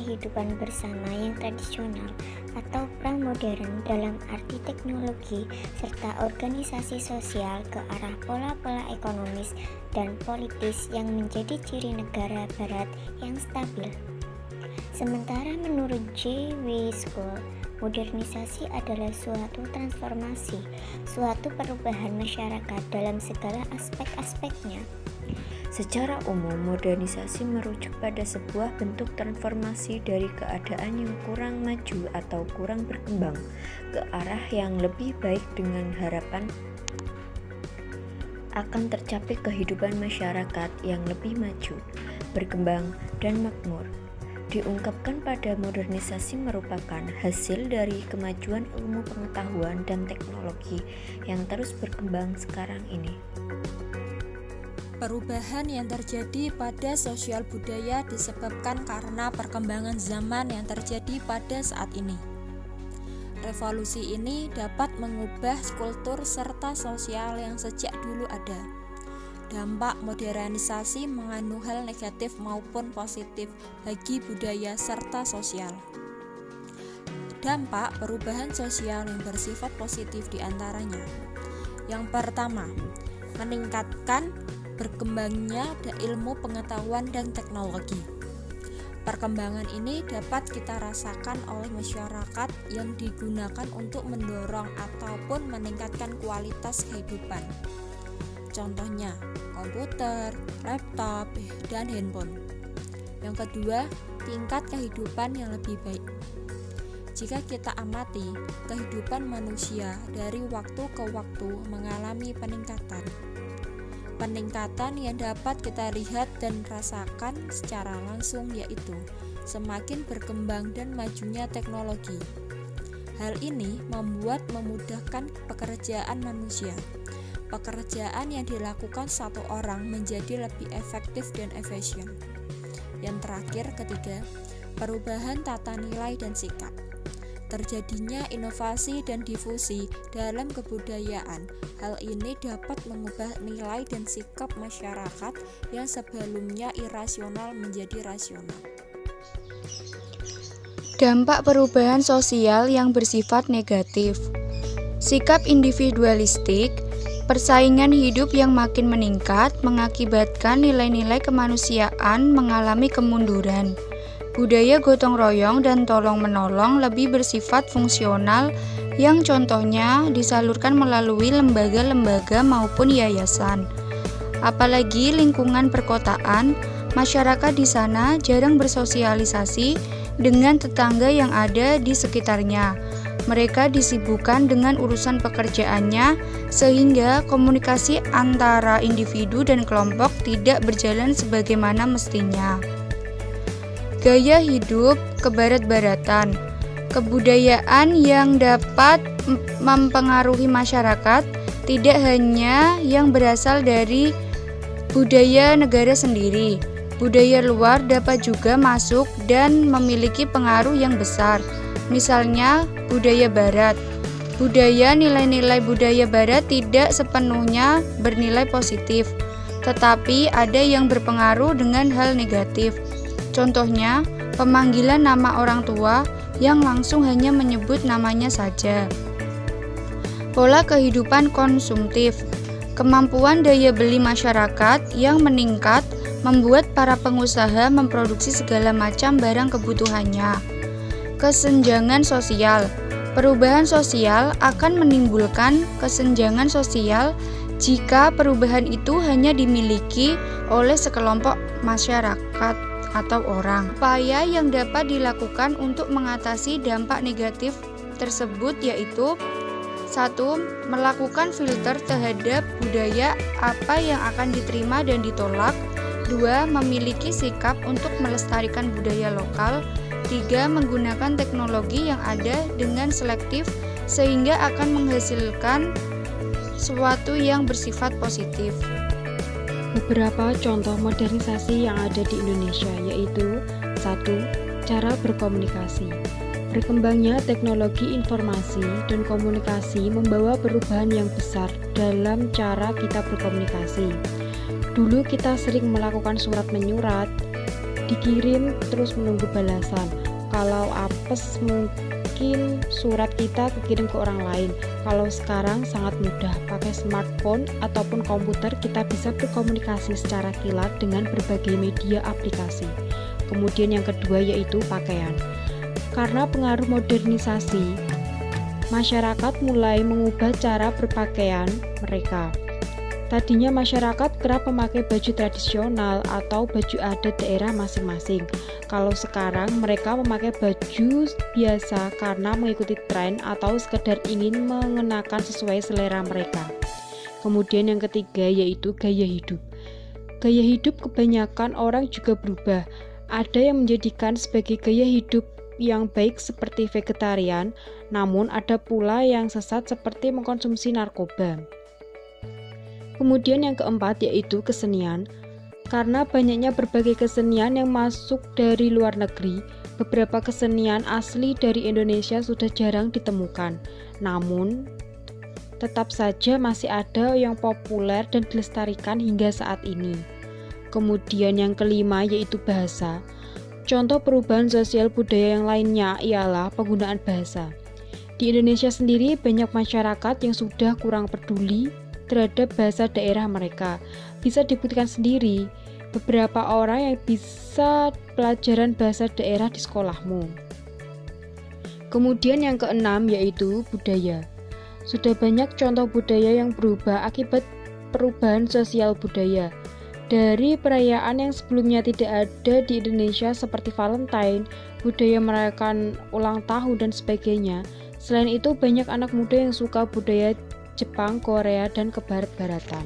kehidupan bersama yang tradisional atau pramodern dalam arti teknologi serta organisasi sosial ke arah pola-pola ekonomis dan politis yang menjadi ciri negara barat yang stabil. Sementara menurut J. W. School, modernisasi adalah suatu transformasi, suatu perubahan masyarakat dalam segala aspek-aspeknya. Secara umum, modernisasi merujuk pada sebuah bentuk transformasi dari keadaan yang kurang maju atau kurang berkembang ke arah yang lebih baik dengan harapan akan tercapai kehidupan masyarakat yang lebih maju, berkembang, dan makmur. Diungkapkan pada modernisasi merupakan hasil dari kemajuan ilmu pengetahuan dan teknologi yang terus berkembang sekarang ini. Perubahan yang terjadi pada sosial budaya disebabkan karena perkembangan zaman yang terjadi pada saat ini. Revolusi ini dapat mengubah kultur serta sosial yang sejak dulu ada. Dampak modernisasi mengandung hal negatif maupun positif bagi budaya serta sosial. Dampak perubahan sosial yang bersifat positif diantaranya. Yang pertama, meningkatkan berkembangnya ilmu pengetahuan dan teknologi. Perkembangan ini dapat kita rasakan oleh masyarakat yang digunakan untuk mendorong ataupun meningkatkan kualitas kehidupan. Contohnya, komputer, laptop, dan handphone. Yang kedua, tingkat kehidupan yang lebih baik. Jika kita amati, kehidupan manusia dari waktu ke waktu mengalami peningkatan. Peningkatan yang dapat kita lihat dan rasakan secara langsung yaitu semakin berkembang dan majunya teknologi. Hal ini memudahkan pekerjaan manusia. Pekerjaan yang dilakukan satu orang menjadi lebih efektif dan efisien. Yang terakhir, ketiga, perubahan tata nilai dan sikap. Terjadinya inovasi dan difusi dalam kebudayaan. Hal ini dapat mengubah nilai dan sikap masyarakat yang sebelumnya irasional menjadi rasional. Dampak perubahan sosial yang bersifat negatif. Sikap individualistik, persaingan hidup yang makin meningkat mengakibatkan nilai-nilai kemanusiaan mengalami kemunduran. Budaya gotong royong dan tolong-menolong lebih bersifat fungsional yang contohnya disalurkan melalui lembaga-lembaga maupun yayasan. Apalagi lingkungan perkotaan, masyarakat di sana jarang bersosialisasi dengan tetangga yang ada di sekitarnya. Mereka disibukkan dengan urusan pekerjaannya sehingga komunikasi antara individu dan kelompok tidak berjalan sebagaimana mestinya. Gaya hidup kebarat-baratan, kebudayaan yang dapat mempengaruhi masyarakat tidak hanya yang berasal dari budaya negara sendiri. Budaya luar dapat juga masuk dan memiliki pengaruh yang besar. Misalnya budaya barat. Nilai-nilai budaya barat tidak sepenuhnya bernilai positif, tetapi ada yang berpengaruh dengan hal negatif. Contohnya, pemanggilan nama orang tua yang langsung hanya menyebut namanya saja. Pola kehidupan konsumtif. Kemampuan daya beli masyarakat yang meningkat membuat para pengusaha memproduksi segala macam barang kebutuhannya. Kesenjangan sosial. Perubahan sosial akan menimbulkan kesenjangan sosial jika perubahan itu hanya dimiliki oleh sekelompok masyarakat atau orang. Upaya yang dapat dilakukan untuk mengatasi dampak negatif tersebut yaitu 1. Melakukan filter terhadap budaya apa yang akan diterima dan ditolak. 2. Memiliki sikap untuk melestarikan budaya lokal. 3. Menggunakan teknologi yang ada dengan selektif sehingga akan menghasilkan sesuatu yang bersifat positif. Beberapa contoh modernisasi yang ada di Indonesia yaitu 1. Cara berkomunikasi. Berkembangnya teknologi informasi dan komunikasi membawa perubahan yang besar dalam cara kita berkomunikasi. Dulu kita sering melakukan surat menyurat, dikirim terus menunggu balasan. Kalau apes mungkin surat kita kekirim ke orang lain. Kalau sekarang sangat mudah, pakai smartphone ataupun komputer kita bisa berkomunikasi secara kilat dengan berbagai media aplikasi. Kemudian yang kedua yaitu pakaian. Karena pengaruh modernisasi, masyarakat mulai mengubah cara berpakaian mereka. Tadinya masyarakat kerap memakai baju tradisional atau baju adat daerah masing-masing. Kalau sekarang mereka memakai baju biasa karena mengikuti tren atau sekedar ingin mengenakan sesuai selera mereka. Kemudian yang ketiga yaitu gaya hidup. Gaya hidup kebanyakan orang juga berubah. Ada yang menjadikan sebagai gaya hidup yang baik seperti vegetarian, namun ada pula yang sesat seperti mengkonsumsi narkoba. Kemudian yang keempat yaitu kesenian. Karena banyaknya berbagai kesenian yang masuk dari luar negeri, beberapa kesenian asli dari Indonesia sudah jarang ditemukan. Namun, tetap saja masih ada yang populer dan dilestarikan hingga saat ini. Kemudian yang kelima yaitu bahasa. Contoh perubahan sosial budaya yang lainnya ialah penggunaan bahasa. Di Indonesia sendiri banyak masyarakat yang sudah kurang peduli terhadap bahasa daerah mereka. Bisa dibuktikan sendiri beberapa orang yang bisa pelajaran bahasa daerah di sekolahmu. Kemudian yang keenam yaitu budaya. Sudah banyak contoh budaya yang berubah akibat perubahan sosial budaya. Dari perayaan yang sebelumnya tidak ada di Indonesia seperti Valentine, budaya merayakan ulang tahun dan sebagainya. Selain itu banyak anak muda yang suka budaya Jepang, Korea, dan kebarat-baratan.